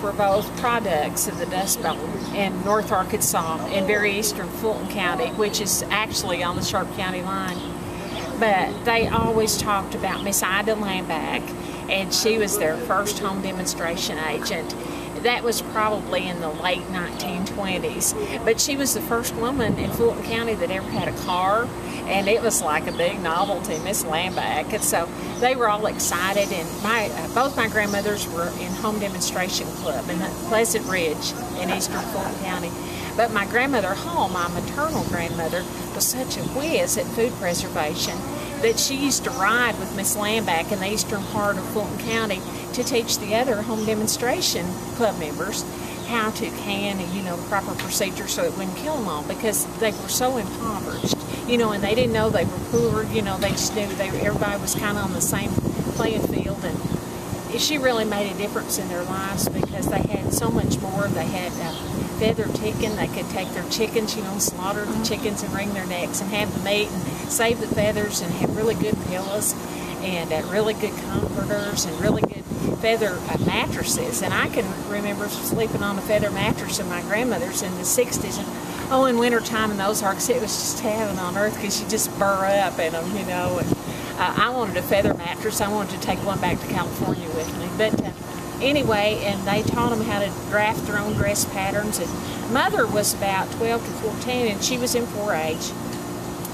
were both products of the Dust Bowl in North Arkansas in very eastern Fulton County, which is actually on the Sharp County line. But they always talked about Miss Ida Lamback, and she was their first home demonstration agent. That was probably in the late 1920s. But she was the first woman in Fulton County that ever had a car, and it was like a big novelty, Miss Lamback. And so they were all excited, and both my grandmothers were in home demonstration club in Pleasant Ridge in eastern Fulton County. But my grandmother Hall, my maternal grandmother, was such a whiz at food preservation that she used to ride with Miss Lamback in the eastern part of Fulton County to teach the other home demonstration club members how to can and, the proper procedure so it wouldn't kill them all, because they were so impoverished, and they didn't know they were poor, they just knew everybody was kind of on the same playing field. And she really made a difference in their lives because they had so much more. They had feather ticking. They could take their chickens, slaughter the chickens and wring their necks and have the meat and save the feathers and have really good pillows and really good comforters and really good feather mattresses. And I can remember sleeping on a feather mattress of my grandmother's in the 60s. And in wintertime in the Ozarks, it was just heaven on earth because you just burr up in them, And, I wanted a feather mattress. I wanted to take one back to California with me. But anyway, and they taught them how to draft their own dress patterns. And Mother was about 12 to 14, and she was in 4-H.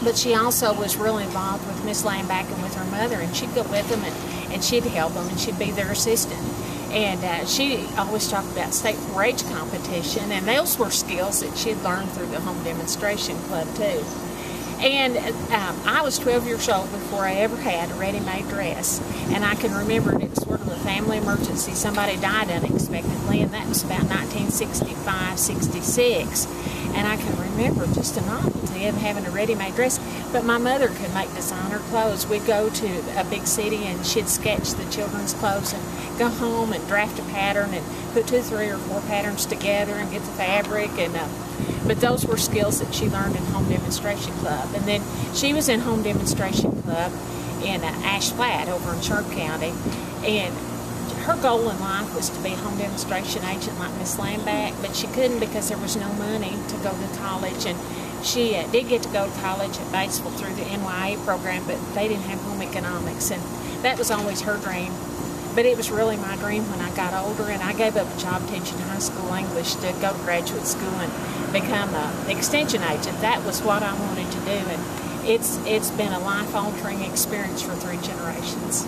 But she also was really involved with Miss Lamback and with her mother, and she'd go with them and she'd help them, and she'd be their assistant. And she always talked about state 4-H competition, and those were skills that she had learned through the home demonstration club too. And I was 12 years old before I ever had a ready-made dress. And I can remember it was sort of a family emergency. Somebody died unexpectedly, and that was about 1965, 66. And I can remember just a novelty of having a ready-made dress. But my mother could make designer clothes. We'd go to a big city, and she'd sketch the children's clothes and go home and draft a pattern and put 2, 3, or 4 patterns together and get the fabric. And but those were skills that she learned in home demonstration club. And then she was in home demonstration club in Ash Flat over in Sharp County. And her goal in life was to be a home demonstration agent like Miss Lamback, but she couldn't because there was no money to go to college. And she did get to go to college at Batesville through the NYA program, but they didn't have home economics, and that was always her dream. But it was really my dream when I got older, and I gave up a job teaching high school English to go to graduate school and become an extension agent. That was what I wanted to do, and it's been a life-altering experience for 3 generations.